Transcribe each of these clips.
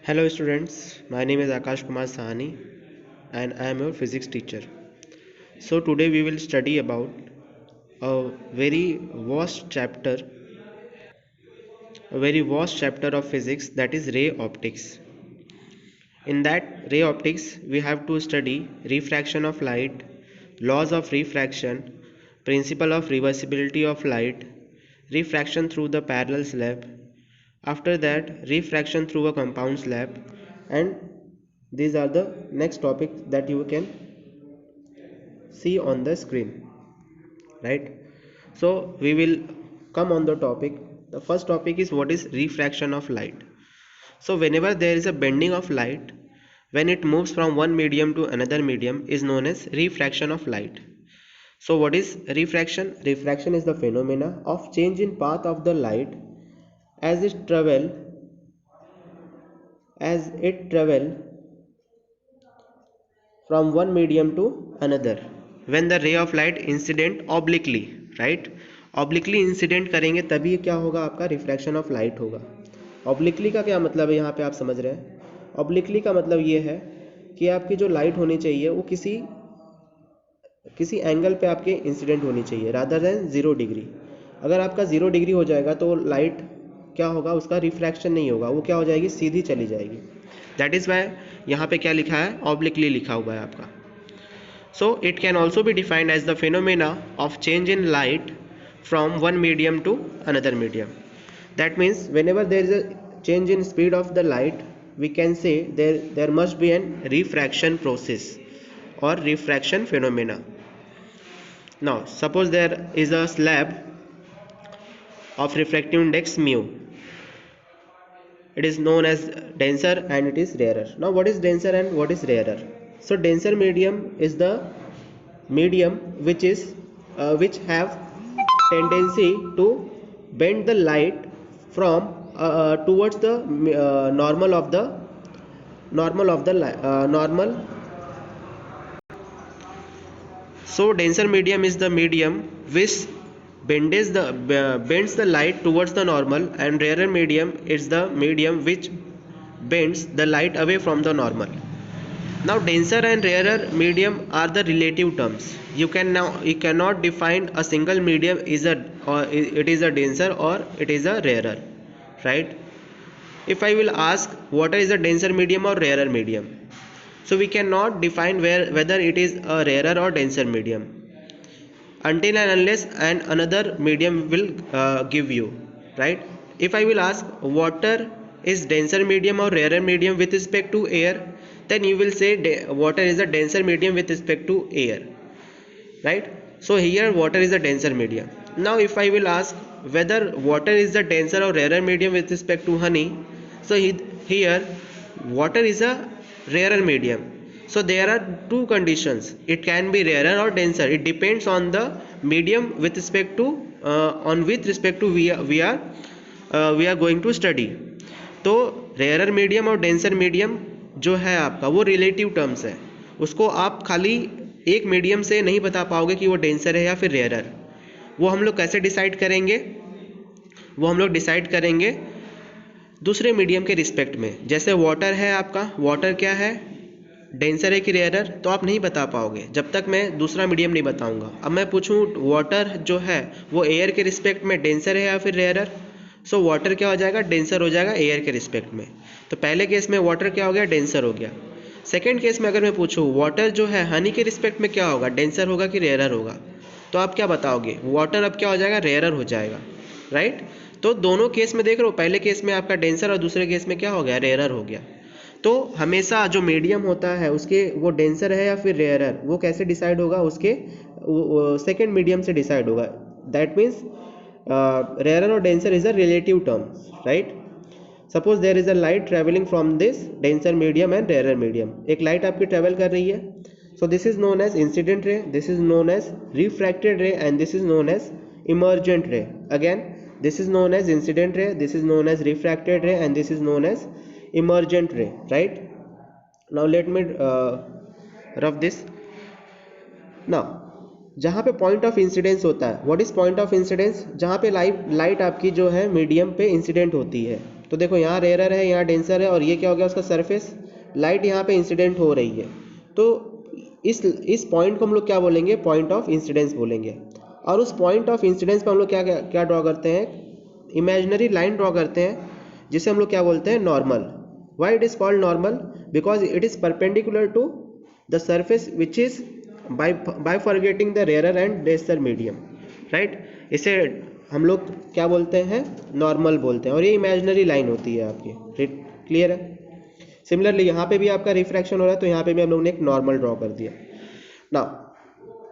Hello students, my name is Akash Kumar Sahani and I am your physics teacher. So today we will study about a very vast chapter of physics, that is ray optics. In that ray optics we have to study refraction of light, laws of refraction, principle of reversibility of light, refraction through the parallel slab, after that refraction through a compound slab, and these are the next topics that you can see on the screen, right? So we will come on the topic. The first topic is what is refraction of light. So whenever there is a bending of light, when it moves from one medium to another medium, is known as refraction of light. So what is refraction? Refraction is the phenomena of change in path of the light as it travel from one medium to another when the ray of light incident obliquely, right? Obliquely incident करेंगे तभी क्या होगा, आपका refraction of light होगा. Obliquely का क्या मतलब है यहाँ पे आप समझ रहे हैं? ऑब्लिकली का मतलब ये है कि आपकी जो लाइट होनी चाहिए वो किसी एंगल पे आपके इंसिडेंट होनी चाहिए रादर देन 0 डिग्री. अगर आपका 0 डिग्री हो जाएगा तो लाइट क्या होगा, उसका रिफ्रैक्शन नहीं होगा, वो क्या हो जाएगी, सीधी चली जाएगी. दैट इज़ वाई यहाँ पे क्या लिखा है, ऑब्लिकली लिखा हुआ है आपका. So it can also be defined as the phenomena of change in light from one medium to another medium. That means whenever there is a change in speed of the light, we can say there must be an refraction process or refraction phenomena. Now suppose there is a slab of refractive index mu. It is known as denser and it is rarer. Now what is denser and what is rarer? So denser medium is the medium which have tendency to bend the light from towards the normal. So denser medium is the medium which bends the light towards the normal, and rarer medium is the medium which bends the light away from the normal. Now denser and rarer medium are the relative terms. You cannot define a single medium it is a denser or it is a rarer, right? If I will ask what is a denser medium or rarer medium, so we cannot define whether it is a rarer or denser medium until and unless another medium will give you, right? If I will ask water is denser medium or rarer medium with respect to air, then you will say water is a denser medium with respect to air, right? So here water is a denser medium. Now if I will ask whether water is the denser or rarer medium with respect to honey, so here water is a rarer medium. So there are two conditions, it can be rarer or denser, it depends on the medium with respect to we are going to study. तो rare medium और denser medium जो है आपका वो relative terms है, उसको आप खाली एक मीडियम से नहीं बता पाओगे कि वो डेंसर है या फिर रेयर. वो हम लोग कैसे डिसाइड करेंगे, वो हम लोग डिसाइड करेंगे दूसरे मीडियम के रिस्पेक्ट में. जैसे वाटर है आपका, वाटर क्या है, डेंसर है कि रेयर, तो आप नहीं बता पाओगे जब तक मैं दूसरा मीडियम नहीं बताऊंगा. अब मैं पूछूं वाटर जो है वो एयर के रिस्पेक्ट में डेंसर है या फिर रेयर, सो वाटर क्या हो जाएगा, डेंसर हो जाएगा एयर के रिस्पेक्ट में. तो पहले केस में वाटर क्या हो गया, डेंसर हो गया. सेकेंड केस में अगर मैं पूछूं वाटर जो है हनी के रिस्पेक्ट में क्या होगा, डेंसर होगा कि रेयर होगा, तो आप क्या बताओगे, वाटर अब क्या हो जाएगा, रेयर हो जाएगा, राइट? तो दोनों केस में देख रहे हो, पहले केस में आपका डेंसर और दूसरे केस में क्या हो गया, रेयर हो गया. तो हमेशा जो मीडियम होता है उसके वो डेंसर है या फिर रेयर, वो कैसे डिसाइड होगा, उसके सेकेंड मीडियम से डिसाइड होगा. दैट मीन्स रेयर और denser is a relative term, right? Suppose there is a light travelling from this denser medium and rare medium. एक लाइट आपकी ट्रेवल कर रही है, so this is known as incident ray, this is known as refracted ray and this is known as emergent ray. Again this is known as incident ray, this is known as refracted ray and this is known as emergent ray, right? Now let me rough this. Now जहाँ पे point of incidence होता है, what is point of incidence, जहाँ पे light आपकी जो है medium पे इंसिडेंट होती है, तो देखो यहाँ रेयरर है, यहाँ डेंसर है, और ये क्या हो गया उसका सरफेस, लाइट यहाँ पे इंसिडेंट हो रही है। तो इस पॉइंट को हम लोग क्या बोलेंगे, पॉइंट ऑफ इंसिडेंस बोलेंगे। और उस पॉइंट ऑफ इंसिडेंस पर हम लोग क्या क्या क्या ड्रॉ करते हैं, इमेजिनरी लाइन ड्रॉ करते हैं, जिसे हम लोग क्या बोलते हैं, normal. Why it is called normal, because it is perpendicular to the surface which is by forgetting the rarer and denser medium, right. इसे हम लोग क्या बोलते हैं, नॉर्मल बोलते हैं, और ये इमेजिनरी लाइन होती है आपकी, क्लियर है। सिमिलरली यहाँ पे भी आपका रिफ्रैक्शन हो रहा है, तो यहाँ पे भी हम लोग ने एक नॉर्मल ड्रॉ कर दिया। Now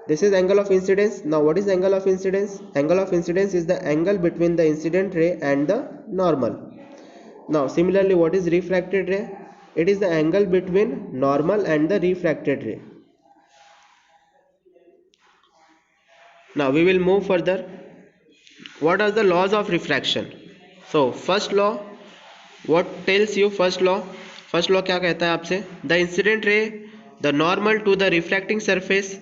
this is angle of incidence. Now what is angle of incidence? Angle of incidence is the angle between the incident ray and the normal. Now similarly what is refracted ray? It is the angle between normal and the refracted ray. Now we will move further. What are the laws of refraction? So first law, what tells you first law? First law क्या कहता है आपसे, the incident ray, the normal to the refracting surface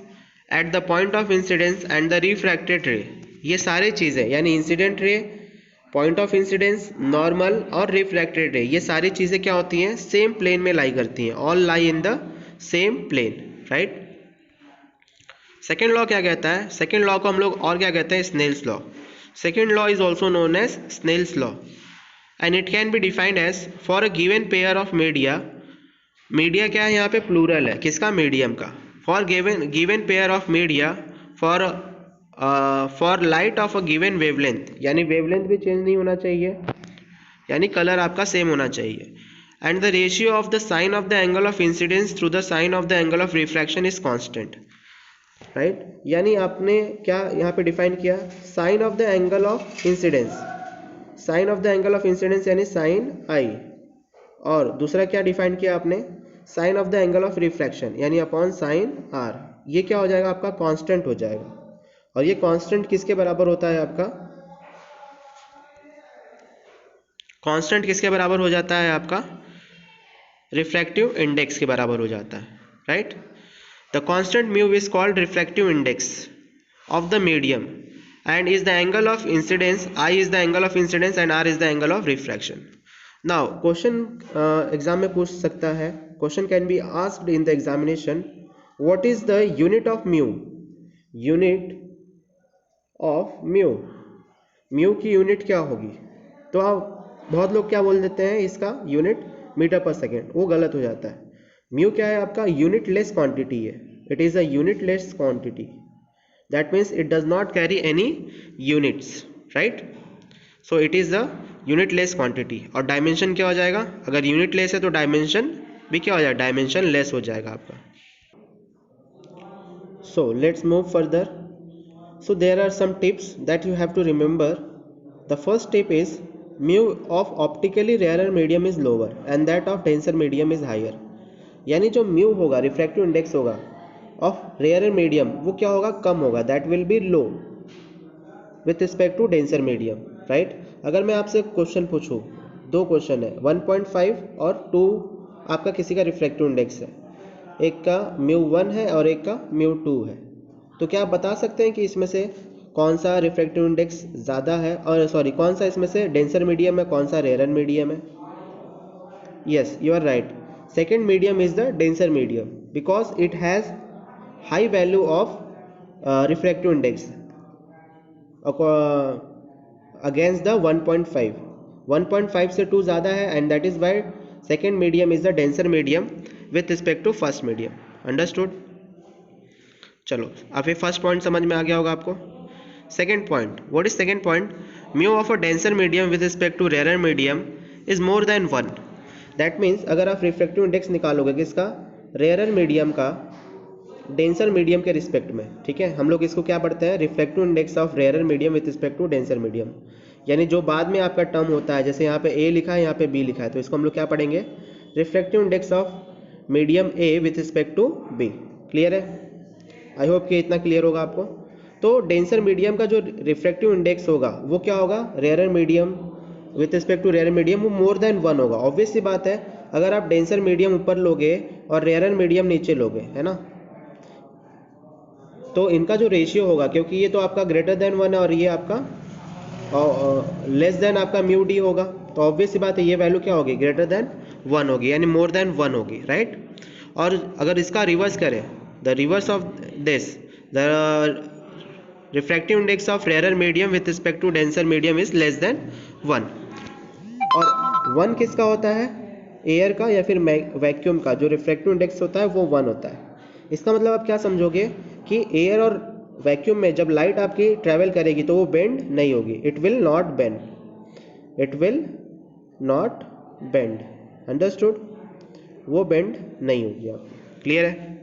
at the point of incidence and the refracted ray, ये सारे चीज़ें यानी incident ray, point of incidence, normal और refracted रे, ये सारी चीज़ें क्या होती हैं, सेम प्लेन में लाई करती हैं, all lie in the same plane, right. Second law क्या कहता है, सेकेंड लॉ को हम लोग और क्या कहते हैं, Snell's law. Second law is also known as Snell's law and it can be defined as for a given pair of media, media क्या है यहाँ पे, प्लूरल है, किसका, मीडियम का। For given pair of media for light of a given wavelength, यानी wavelength भी change नहीं होना चाहिए, यानी कलर आपका सेम होना चाहिए। And the ratio of the sine of the angle of incidence through the sine of the angle of refraction is constant, right. यानी आपने क्या यहाँ पे डिफाइन किया, sine of the angle of incidence, sine of the angle of incidence यानी sine I, और दूसरा क्या डिफाइन किया आपने, sine of the angle of refraction यानी अपॉन साइन आर। ये क्या हो जाएगा आपका, कांस्टेंट हो जाएगा। और ये कांस्टेंट किसके बराबर होता है आपका, कांस्टेंट किसके बराबर हो जाता है आपका, रिफ्रैक्टिव इंडेक्स के बराबर हो जाता है, right. The constant mu is called refractive index of the medium and is the angle of incidence, I is the angle of incidence and R is the angle of refraction. Now question exam में पूछ सकता है, question can be asked in the examination, what is the unit of mu, unit of mu, mu की unit क्या होगी। तो आप बहुत लोग क्या बोल देते हैं, इसका यूनिट मीटर पर सेकेंड, वो गलत हो जाता है। म्यू क्या है आपका, यूनिट लेस क्वांटिटी है, it is a unit less quantity, that means it does not carry any units, right. So it is a unit less quantity. और डायमेंशन क्या हो जाएगा, अगर यूनिट लेस है तो डायमेंशन भी क्या हो जाएगा, डायमेंशन लेस हो जाएगा आपका। So let's move further. So there are some tips that you have to remember. The first tip is mu of optically rarer medium is lower and that of denser medium is higher. यानी जो mu होगा, refractive index होगा of rarer medium, वो क्या होगा, कम होगा, that will be low with respect to denser medium, right. अगर मैं आपसे क्वेश्चन पूछूं, दो क्वेश्चन है, 1.5 और 2 आपका किसी का रिफ्रैक्टिव इंडेक्स है, एक का म्यू 1 है और एक का म्यू 2 है, तो क्या आप बता सकते हैं कि इसमें से कौन सा रिफ्रैक्टिव इंडेक्स ज़्यादा है, और सॉरी कौन सा इसमें से डेंसर मीडियम है, कौन सा रेयरर मीडियम है। Yes, you are right, second medium is the denser medium because it has high value of refractive index against the 1.5, 1.5 से 2 ज़्यादा है, and that is why second medium is the denser medium with respect to first medium. Understood. चलो अब ये first point समझ में आ गया होगा आपको। Second point, what is second point, mu of a denser medium with respect to rarer medium is more than 1। That means अगर आप रिफ्रैक्टिव इंडेक्स निकालोगे किसका, रेयरर मीडियम का डेंसर मीडियम के रिस्पेक्ट में, ठीक है, हम लोग इसको क्या पढ़ते हैं, refractive index of rarer medium with respect to denser medium, यानी जो बाद में आपका टर्म होता है, जैसे यहाँ पे ए लिखा है, यहाँ पे बी लिखा है, तो इसको हम लोग क्या पढ़ेंगे, refractive index of medium A with respect to B. Clear है, आई होप कि इतना क्लियर होगा आपको। तो डेंसर मीडियम का जो रिफ्रैक्टिव इंडेक्स होगा वो क्या होगा, rarer medium with respect to rarer medium वो मोर देन 1 होगा। ऑब्वियस सी बात है, अगर आप डेंसर मीडियम ऊपर लोगे और रेयरर मीडियम नीचे लोगे, है ना, तो इनका जो रेशियो होगा, क्योंकि ये तो आपका ग्रेटर देन 1 है और ये आपका और लेस देन आपका म्यू डी होगा, तो ऑब्वियस सी बात है ये वैल्यू क्या होगी, ग्रेटर देन 1 होगी, यानी मोर देन 1 होगी, राइट। और अगर इसका रिवर्स करें, the reverse of this, the refractive index of rare medium with respect to denser medium is less than 1। और 1 किसका होता है, एयर का या फिर वैक्यूम का जो रिफ्रैक्टिव इंडेक्स होता है वो 1 होता है। इसका मतलब आप क्या समझोगे कि एयर और वैक्यूम में जब लाइट आपकी ट्रैवल करेगी तो वो बेंड नहीं होगी, it will not bend, it will not bend, understood, वो बेंड नहीं होगी आपकी, क्लियर है।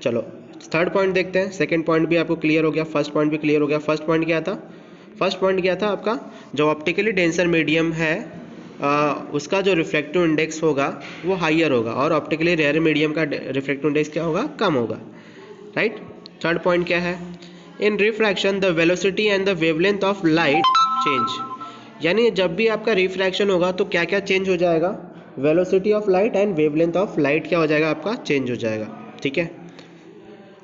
चलो थर्ड पॉइंट देखते हैं। सेकंड पॉइंट भी आपको क्लियर हो गया, फर्स्ट पॉइंट भी क्लियर हो गया। फर्स्ट पॉइंट क्या था, फर्स्ट पॉइंट क्या था आपका, जो ऑप्टिकली डेंसर मीडियम है उसका जो रिफ्रैक्टिव इंडेक्स होगा वो हाइयर होगा और ऑप्टिकली रेयर मीडियम का रिफ्रैक्टिव इंडेक्स क्या होगा, कम होगा, राइट। थर्ड पॉइंट क्या है, in refraction the velocity and the wavelength of light change, यानी जब भी आपका रिफ्रैक्शन होगा तो क्या क्या चेंज हो जाएगा, velocity of light and wavelength of light क्या हो जाएगा आपका, चेंज हो जाएगा, ठीक है।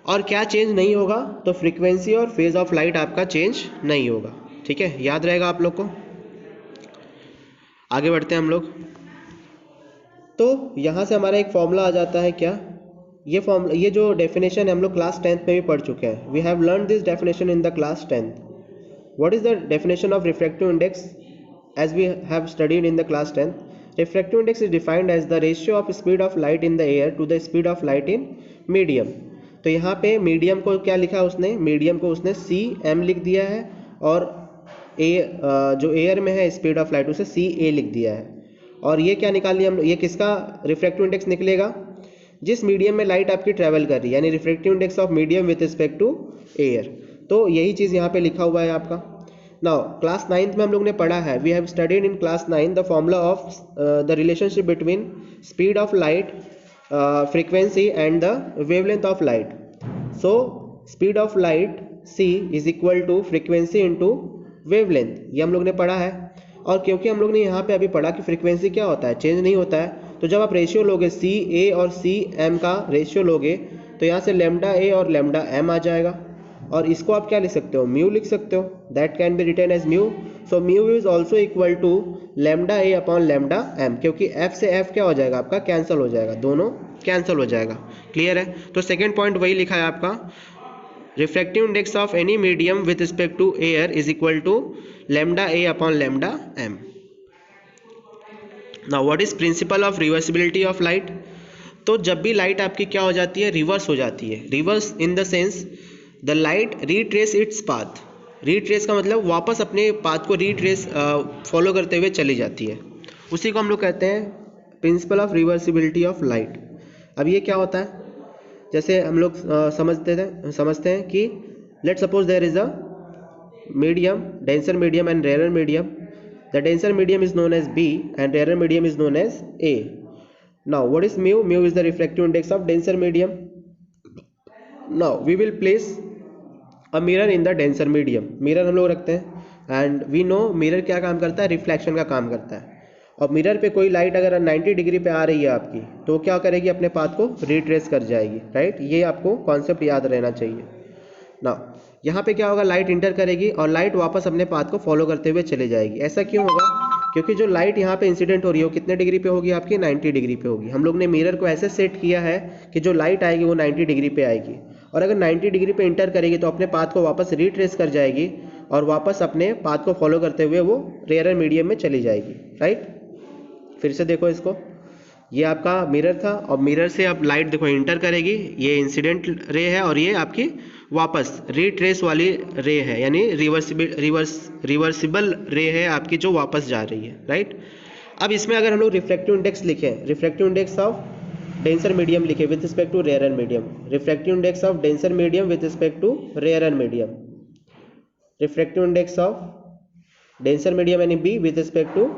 और क्या चेंज नहीं होगा, तो फ्रीक्वेंसी और फेज ऑफ लाइट आपका चेंज नहीं होगा, ठीक है, याद रहेगा आप लोग को। आगे बढ़ते हैं हम लोग। तो यहाँ से हमारा एक फॉर्मूला आ जाता है, क्या ये फॉर्मूला, ये जो डेफिनेशन हम लोग क्लास 10th में भी पढ़ चुके हैं, we have learn this definition in the class 10th। What is the definition of refractive index as we have studied in the class 10th। Refractive index is defined as the ratio of speed of light in the air to the speed of light in medium. तो यहाँ पे medium को क्या लिखा है उसने, medium को उसने CM लिख दिया है, और जो एयर में है स्पीड ऑफ लाइट उसे CA लिख दिया है। और ये क्या निकाल लिया हम लोग, ये किसका रिफ्रैक्टिव इंडेक्स निकलेगा, जिस मीडियम में लाइट आपकी ट्रैवल कर रही है, यानी refractive index of medium with respect to air. तो यही चीज़ यहाँ पे लिखा हुआ है आपका। नाउ क्लास 9th में हम लोग ने पढ़ा है, we have studied in class 9 the formula of the relationship between speed of light, frequency and the wavelength of light. So speed of light c is equal to frequency into wavelength, ये हम लोग ने पढ़ा है। और क्योंकि हम लोग ने यहाँ पे अभी पढ़ा कि फ्रीक्वेंसी क्या होता है, चेंज नहीं होता है, तो जब आप रेशियो लोगे CA और CM का रेशियो लोगे तो यहाँ से लेमडा A और लेमडा M आ जाएगा, और इसको आप क्या लिख सकते हो, म्यू लिख सकते हो, that can be written as mu. So mu is also equal to lambda A upon lambda M, क्योंकि F से F क्या हो जाएगा आपका, कैंसिल हो जाएगा, दोनों कैंसिल हो जाएगा, क्लियर है। तो सेकेंड पॉइंट वही लिखा है आपका, refractive index of any medium with respect to air is equal to lambda A upon lambda M। Now what is principle of reversibility of light. तो जब भी लाइट आपकी क्या हो जाती है, रिवर्स हो जाती है, reverse in the sense the light retrace its path, retrace का मतलब वापस अपने पाथ को रीट्रेस फॉलो करते हुए चली जाती है, उसी को हम लोग कहते हैं principal of reversibility of light. अब ये क्या होता है, जैसे हम लोग समझते हैं कि let suppose there is a medium, denser medium and rare medium. The denser medium is known as B and rarer medium is known as A. Now what is mu? Mu is the refractive index of denser medium. Now we will place a mirror in the denser medium. Mirror हम लोग रखते हैं and we know mirror क्या काम करता है, reflection का काम करता है। और मिरर पे कोई लाइट अगर 90 डिग्री पे आ रही है आपकी, तो क्या करेगी, अपने पाथ को रिट्रेस कर जाएगी, राइट। ये आपको कॉन्सेप्ट याद रहना चाहिए। ना यहाँ पे क्या होगा, लाइट इंटर करेगी और लाइट वापस अपने पाथ को फॉलो करते हुए चले जाएगी। ऐसा क्यों होगा, क्योंकि जो लाइट यहाँ पे इंसिडेंट हो रही है वो कितने डिग्री पे होगी आपकी, 90 डिग्री पे होगी। हम लोग ने मिरर को ऐसे सेट किया है कि जो लाइट आएगी वो 90 डिग्री पे आएगी, और अगर 90 डिग्री पे इंटर करेगी तो अपने पाथ को वापस रिट्रेस कर जाएगी और वापस अपने पाथ को फॉलो करते हुए वो रेयर मीडियम में चली जाएगी, राइट। फिर से देखो इसको, ये आपका मिरर था और मिरर से अब लाइट देखो इंटर करेगी, ये इंसिडेंट रे है और ये आपकी वापस रिट्रेस वाली रे है, यानी रिवर्सिबल रे है आपकी जो वापस जा रही है, राइट। अब इसमें अगर हम लोग रिफ्रैक्टिव इंडेक्स लिखें, refractive index of denser medium लिखे with respect to rare medium, refractive index of denser medium with respect to rare medium, refractive index of denser medium यानी B with respect to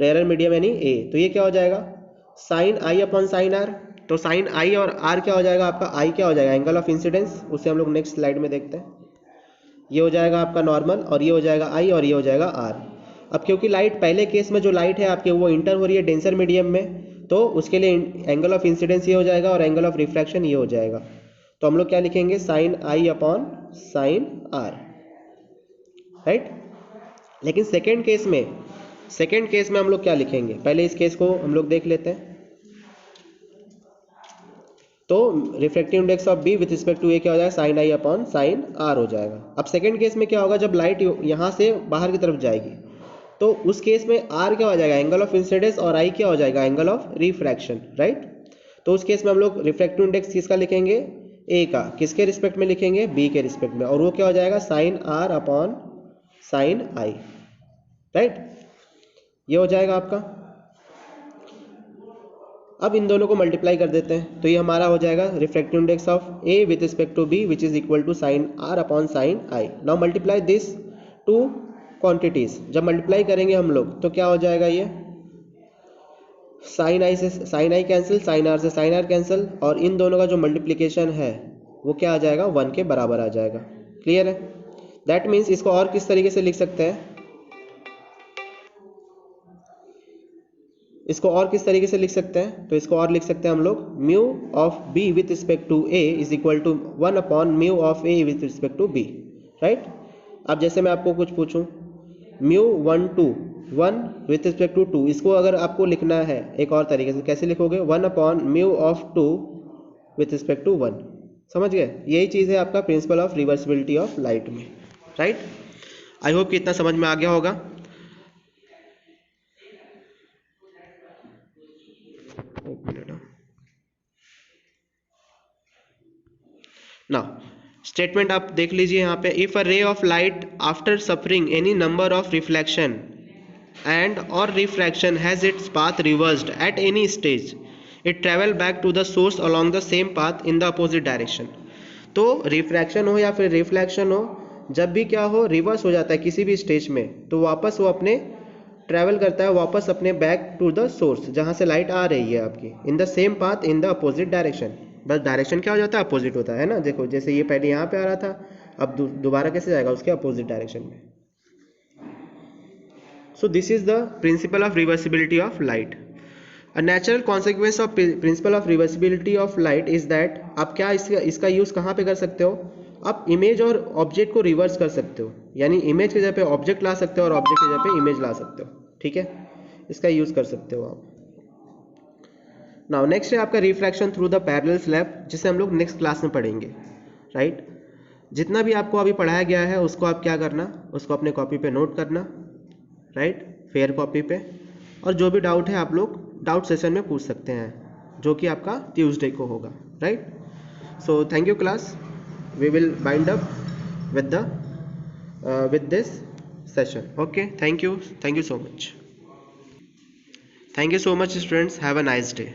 rare medium यानी A। तो ये क्या हो जाएगा, sine I upon sine R। तो sine I और R क्या हो जाएगा आपका, I क्या हो जाएगा, एंगल ऑफ इंसिडेंस, उसे हम लोग नेक्स्ट स्लाइड में देखते हैं। ये हो जाएगा आपका नॉर्मल, और ये हो जाएगा I और ये हो जाएगा R। अब क्योंकि लाइट, पहले केस में जो लाइट है आपके वो इंटर हो रही है डेंसर मीडियम में, तो उसके लिए एंगल ऑफ इंसिडेंस ये हो जाएगा और एंगल ऑफ रिफ्रैक्शन ये हो जाएगा। तो हम लोग क्या लिखेंगे, sine I upon sine R, right. लेकिन सेकेंड केस में हम लोग क्या लिखेंगे, पहले इस केस को हम लोग देख लेते हैं। तो refractive index of B with respect to A क्या हो जाएगा, sine I upon sine R हो जाएगा। अब सेकेंड केस में क्या होगा, जब लाइट यहाँ से बाहर की तरफ जाएगी तो उस केस में आर क्या हो जाएगा, एंगल ऑफ इंसिडेंस, और आई क्या हो जाएगा, एंगल ऑफ रिफ्रैक्शन, राइट। तो उस केस में हम लोग रिफ्रैक्टिव इंडेक्स किसका लिखेंगे, ए का, किसके रिस्पेक्ट में लिखेंगे, बी के रिस्पेक्ट में, और वो क्या हो जाएगा, sine R upon sine I, right. ये हो जाएगा आपका। अब इन दोनों को मल्टीप्लाई कर देते हैं तो ये हमारा हो जाएगा refractive index of A with respect to B which is equal to sine R upon sine I. Now multiply this two quantities, जब मल्टीप्लाई करेंगे हम लोग तो क्या हो जाएगा, ये साइन आई से sine I cancel, sine R से साइन आर कैंसिल, और इन दोनों का जो मल्टीप्लिकेशन है वो क्या आ जाएगा, 1 के बराबर आ जाएगा। क्लियर है। दैट मीन्स इसको और किस तरीके से लिख सकते हैं, इसको और किस तरीके से लिख सकते हैं, तो इसको और लिख सकते हैं हम लोग, mu of B with respect to A is equal to 1 upon mu of A with respect to B, right. अब जैसे मैं आपको कुछ पूछूं, म्यू 1 विथ रिस्पेक्ट टू 2, इसको अगर आपको लिखना है एक और तरीके से, कैसे लिखोगे, 1 upon mu of 2 with respect to 1। समझ गए, यही चीज़ है आपका principle of reversibility of light में, राइट। आई होप कि इतना समझ में आ गया होगा। एक मिनट ना, स्टेटमेंट आप देख लीजिए यहाँ पे, if a ray of light after suffering any number of reflection and और refraction has its path reversed at any stage, it travel back to the source along the same path in the opposite direction. तो refraction हो या फिर reflection हो, जब भी क्या हो, रिवर्स हो जाता है किसी भी स्टेज में, तो वापस वो अपने ट्रैवल करता है वापस अपने बैक टू द सोर्स जहाँ से लाइट आ रही है आपकी, इन the same path in the opposite direction. बस डायरेक्शन क्या हो जाता है, अपोजिट होता है ना। देखो जैसे ये पहले यहाँ पे आ रहा था, अब दोबारा कैसे जाएगा, उसके अपोजिट डायरेक्शन में। सो this is the principal of reversibility of light. A natural consequence of principal of reversibility of light is that, आप क्या इसका यूज़ कहाँ पे कर सकते हो, आप इमेज और ऑब्जेक्ट को रिवर्स कर सकते हो, यानी इमेज की जगह पे ऑब्जेक्ट ला सकते हो और ऑब्जेक्ट की जगह पे इमेज ला सकते हो, ठीक है, इसका यूज़ कर सकते हो आप। नाउ नेक्स्ट है आपका refraction through the parallel slab, जिसे हम लोग नेक्स्ट क्लास में पढ़ेंगे, राइट। जितना भी आपको अभी पढ़ाया गया है उसको आप क्या करना, उसको अपने कॉपी पे नोट करना, राइट, फेयर कॉपी पे, और जो भी डाउट है आप लोग डाउट सेशन में पूछ सकते हैं, जो कि आपका ट्यूसडे को होगा, right. So thank you class, we will wind up with the with this session. Okay, thank you so much students, have a nice day.